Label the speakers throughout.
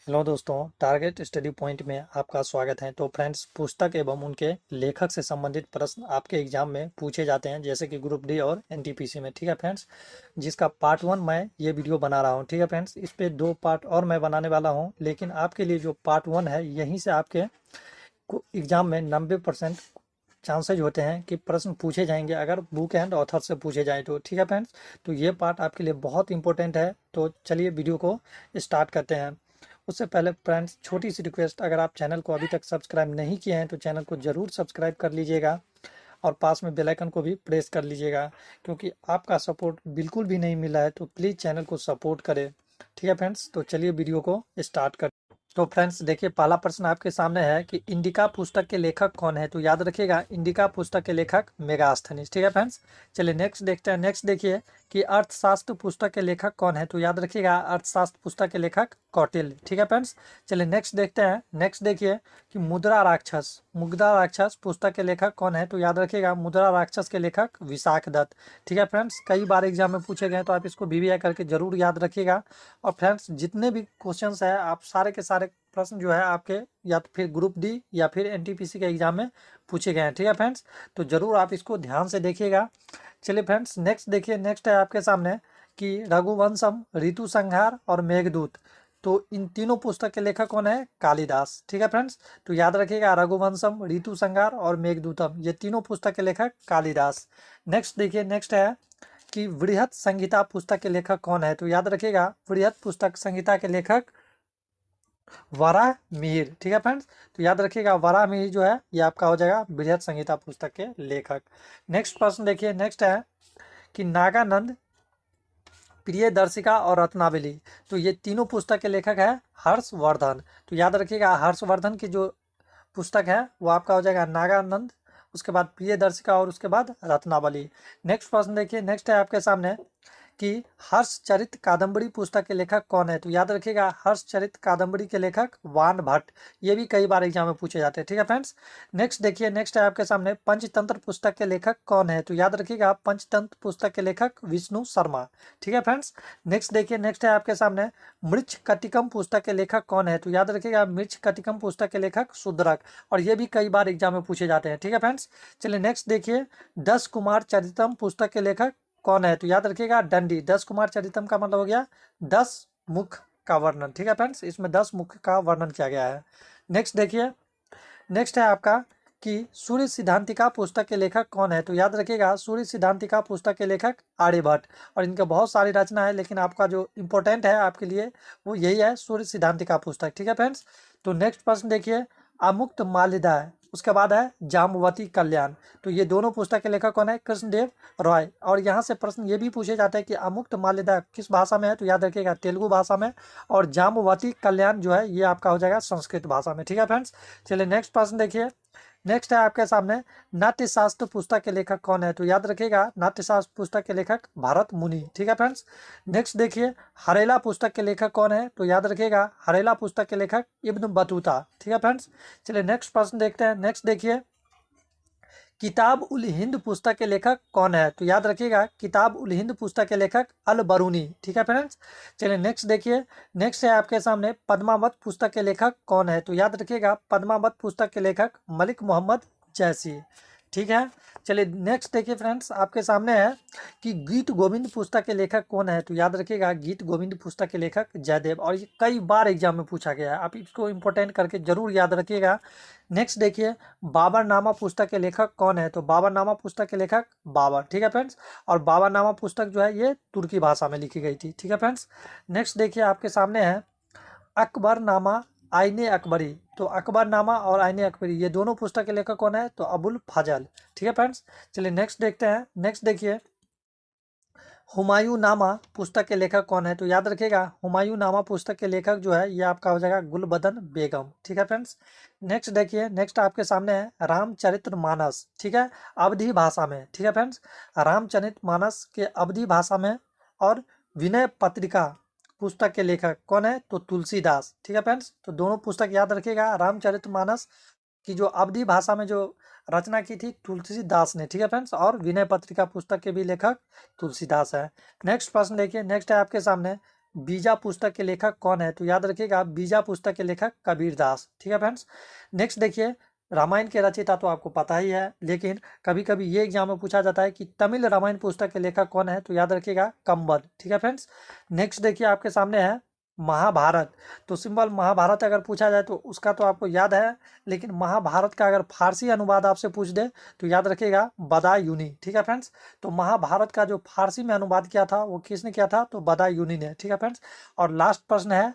Speaker 1: Hello दोस्तों, target study point में आपका स्वागत है। तो फ्रेंड्स, पुस्तक एवं उनके लेखक से संबंधित प्रश्न आपके एग्जाम में पूछे जाते हैं, जैसे कि ग्रुप डी और एनटीपीसी में। ठीक है फ्रेंड्स, जिसका पार्ट 1 मैं ये वीडियो बना रहा हूँ। ठीक है फ्रेंड्स, इस पे 2 पार्ट और मैं बनाने वाला हूँ, लेकिन आपके लिए जो पार्ट 1 है, यहीं से आपके एग्जाम में 90% चांसेज होते हैं कि प्रश्न पूछे जाएंगे, अगर बुक एंड ऑथर से पूछे जाए तो। ठीक है फ्रेंड्स, तो ये पार्ट आपके लिए बहुत इंपॉर्टेंट है। तो चलिए वीडियो को स्टार्ट करते हैं। उससे पहले फ्रेंड्स, छोटी सी रिक्वेस्ट, अगर आप चैनल को अभी तक सब्सक्राइब नहीं किए हैं तो चैनल को ज़रूर सब्सक्राइब कर लीजिएगा और पास में बेल आइकन को भी प्रेस कर लीजिएगा, क्योंकि आपका सपोर्ट बिल्कुल भी नहीं मिला है। तो प्लीज़ चैनल को सपोर्ट करें। ठीक है फ्रेंड्स, तो चलिए वीडियो को स्टार्ट कर। तो फ्रेंड्स देखिए, पहला प्रश्न आपके सामने है कि इंडिका पुस्तक के लेखक कौन है। तो याद रखिएगा, इंडिका पुस्तक के लेखक मेगास्थनीज। ठीक है फ्रेंड्स, चलिए नेक्स्ट देखते हैं। नेक्स्ट देखिए कि अर्थशास्त्र पुस्तक के लेखक कौन है। तो याद रखिएगा, अर्थशास्त्र पुस्तक के लेखक कौटिल्य। ठीक है फ्रेंड्स, चलिए नेक्स्ट देखते हैं। नेक्स्ट देखिए कि मुद्रा राक्षस पुस्तक के लेखक कौन है। तो याद रखिएगा, मुद्रा राक्षस के लेखक विशाख दत्त। ठीक है फ्रेंड्स, कई बार एग्जाम में पूछे गए, तो आप इसको वीवीआई करके जरूर याद रखिएगा। और फ्रेंड्स, जितने भी क्वेश्चंस है, आप सारे के सारे प्रश्न जो है आपके या तो फिर ग्रुप डी या फिर एनटीपीसी के एग्जाम में पूछे गए हैं। ठीक है फ्रेंड्स, तो जरूर आप इसको ध्यान से देखिएगा। चलिए फ्रेंड्स, नेक्स्ट देखिए। नेक्स्ट है आपके सामने कि रघुवंशम, ऋतु संहार और मेघदूत। तो इन तीनों पुस्तक के लेखक कौन है? कालिदास। ठीक है फ्रेंड्स, तो याद रखिएगा, रघुवंशम, ऋतु संहार और मेघदूतम, ये तीनों पुस्तक के लेखक कालिदास। नेक्स्ट देखिए। नेक्स्ट है कि वृहत संहिता पुस्तक के लेखक कौन है। तो याद रखिएगा, वृहत पुस्तक संहिता के लेखक वराहमिहिर। ठीक है फ्रेंड्स, तो याद रखिएगा, वराहमिहिर जो है ये आपका हो जाएगा बृहत संहिता पुस्तक के लेखक। नेक्स्ट प्रश्न देखिए। नेक्स्ट है कि नागानंद, प्रियदर्शिका और रत्नावली, तो ये तीनों पुस्तक के लेखक है हर्षवर्धन। तो याद रखिएगा, हर्षवर्धन की जो पुस्तक है वो आपका हो जाएगा नागानंद, उसके बाद प्रियदर्शिका और उसके बाद रत्नावली। नेक्स्ट प्रश्न देखिए। नेक्स्ट है आपके सामने कि हर्षचरित कादंबरी पुस्तक के लेखक कौन है। तो याद रखिएगा, हर्षचरित कादंबरी के लेखक वान भट्ट। ये भी कई बार एग्जाम में पूछे जाते हैं। ठीक है फ्रेंड्स, नेक्स्ट देखिए। नेक्स्ट है आपके सामने पंचतंत्र पुस्तक के लेखक कौन है। तो याद रखिएगा, पंचतंत्र पुस्तक के लेखक विष्णु शर्मा। ठीक है फ्रेंड्स, नेक्स्ट देखिए। नेक्स्ट है आपके सामने मृच्छकटिकम पुस्तक के लेखक कौन है। तो याद रखिएगा, मृच्छकटिकम पुस्तक के लेखक शूद्रक, और ये भी कई बार एग्जाम में पूछे जाते हैं। ठीक है फ्रेंड्स, चलिए नेक्स्ट देखिए, 10 कुमार चरितम पुस्तक के लेखक कौन है। तो याद रखिएगा, दंडी। 10 कुमार चरितम का मतलब हो गया 10 मुख का वर्णन। ठीक है फ्रेंड्स, इसमें 10 मुख का वर्णन किया गया है। नेक्स्ट देखिए। नेक्स्ट है आपका कि सूर्य सिद्धांतिका पुस्तक के लेखक कौन है। तो याद रखिएगा, सूर्य सिद्धांतिका पुस्तक के लेखक आर्यभट्ट, और इनके बहुत सारी रचना है, लेकिन आपका जो इंपॉर्टेंट है आपके लिए वो यही है, सूर्य सिद्धांतिका पुस्तक। ठीक है फ्रेंड्स, तो नेक्स्ट प्रश्न देखिए, अमुक्त माल्यदा है, उसके बाद है जाम्बवती कल्याण। तो ये दोनों पुस्तक के लेखक कौन है? कृष्णदेव रॉय। और यहाँ से प्रश्न ये भी पूछे जाते हैं कि अमुक्त माल्यदा किस भाषा में है। तो याद रखिएगा, तेलुगु भाषा में, और जाम्बवती कल्याण जो है ये आपका हो जाएगा संस्कृत भाषा में। ठीक है फ्रेंड्स, चलिए नेक्स्ट प्रश्न देखिए। नेक्स्ट है आपके सामने, नाट्यशास्त्र पुस्तक के लेखक कौन है। तो याद रखिएगा, नाट्यशास्त्र पुस्तक के लेखक भरत मुनि। ठीक है फ्रेंड्स, नेक्स्ट देखिए, हरेला पुस्तक के लेखक कौन है। तो याद रखिएगा, हरेला पुस्तक के लेखक इब्न बतूता। ठीक है फ्रेंड्स, चलिए नेक्स्ट प्रश्न देखते हैं। नेक्स्ट देखिए, किताब उल हिंद पुस्तक के लेखक कौन है। तो याद रखिएगा, किताब उल हिंद पुस्तक के लेखक अल बरूनी। ठीक है फ्रेंड्स, चलिए नेक्स्ट देखिए। नेक्स्ट है आपके सामने, पद्मावत पुस्तक के लेखक कौन है। तो याद रखिएगा, पद्मावत पुस्तक के लेखक मलिक मोहम्मद जैसी। ठीक है, चलिए नेक्स्ट देखिए फ्रेंड्स, आपके सामने है कि गीत गोविंद पुस्तक के लेखक कौन है। तो याद रखिएगा, गीत गोविंद पुस्तक के लेखक जयदेव, और ये कई बार एग्जाम में पूछा गया है, आप इसको इंपॉर्टेंट करके जरूर याद रखिएगा। नेक्स्ट देखिए, बाबरनामा पुस्तक के लेखक कौन है। तो बाबरनामा पुस्तक के लेखक बाबर। ठीक है फ्रेंड्स, और बाबरनामा पुस्तक जो है ये तुर्की भाषा में लिखी गई थी। ठीक है फ्रेंड्स, नेक्स्ट देखिए आपके सामने है अकबरनामा, आईने अकबरी। तो अकबरनामा और आईने अकबरी, ये दोनों पुस्तक के लेखक कौन है? तो अबुल फजल। ठीक है फ्रेंड्स, चलिए नेक्स्ट देखते हैं। नेक्स्ट देखिए, हुमायूं नामा पुस्तक के लेखक कौन है। तो याद रखिएगा, हुमायूं नामा पुस्तक के लेखक जो है ये आपका हो जाएगा गुलबदन बेगम। ठीक है फ्रेंड्स, नेक्स्ट देखिए। नेक्स्ट आपके सामने है रामचरितमानस। ठीक है, अवधी भाषा में। ठीक है फ्रेंड्स, रामचरितमानस के अवधी भाषा में, और विनय पत्रिका पुस्तक के लेखक कौन है? तो तुलसीदास। ठीक है फ्रेंड्स, तो दोनों पुस्तक याद रखिएगा, रामचरितमानस की जो अवधी भाषा में जो रचना की थी तुलसीदास ने। ठीक है फ्रेंड्स, और विनय पत्रिका पुस्तक के भी लेखक तुलसीदास है। नेक्स्ट प्रश्न देखिए। नेक्स्ट है आपके सामने, बीजा पुस्तक के लेखक कौन है? तो याद रखिएगा बीजा पुस्तक के लेखक कबीरदास। ठीक है फ्रेंड्स। नेक्स्ट देखिए, रामायण के रचयिता तो आपको पता ही है, लेकिन कभी कभी ये एग्जाम में पूछा जाता है कि तमिल रामायण पुस्तक के लेखक कौन है? तो याद रखिएगा कंबन। ठीक है फ्रेंड्स। नेक्स्ट देखिए आपके सामने है महाभारत। तो सिंपल महाभारत अगर पूछा जाए तो उसका तो आपको याद है, लेकिन महाभारत का अगर फारसी अनुवाद आपसे पूछ दे तो याद रखिएगा बदायूनी। ठीक है फ्रेंड्स। तो महाभारत का जो फारसी में अनुवाद किया था वो किसने किया था? तो बदायूनी ने। ठीक है फ्रेंड्स। और लास्ट प्रश्न है,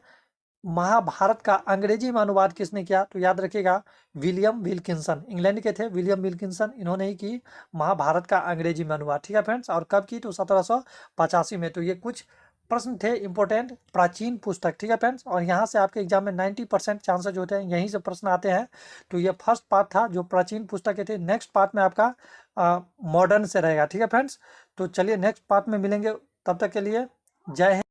Speaker 1: महाभारत का अंग्रेजी में अनुवाद किसने किया? तो याद रखिएगा विलियम विल्किंसन, इंग्लैंड के थे विलियम विल्किंसन, इन्होंने ही की महाभारत का अंग्रेजी में अनुवाद। ठीक है फ्रेंड्स। और कब की? तो 1785 में। तो ये कुछ प्रश्न थे इंपॉर्टेंट प्राचीन पुस्तक। ठीक है फ्रेंड्स। और यहाँ से आपके एग्जाम में 90% चांसेज होते हैं, यहीं से प्रश्न आते हैं। तो ये फर्स्ट पार्ट था जो प्राचीन पुस्तक के थे। नेक्स्ट पार्ट में आपका मॉडर्न से रहेगा। ठीक है फ्रेंड्स। तो चलिए नेक्स्ट पार्ट में मिलेंगे, तब तक के लिए जय हिंद।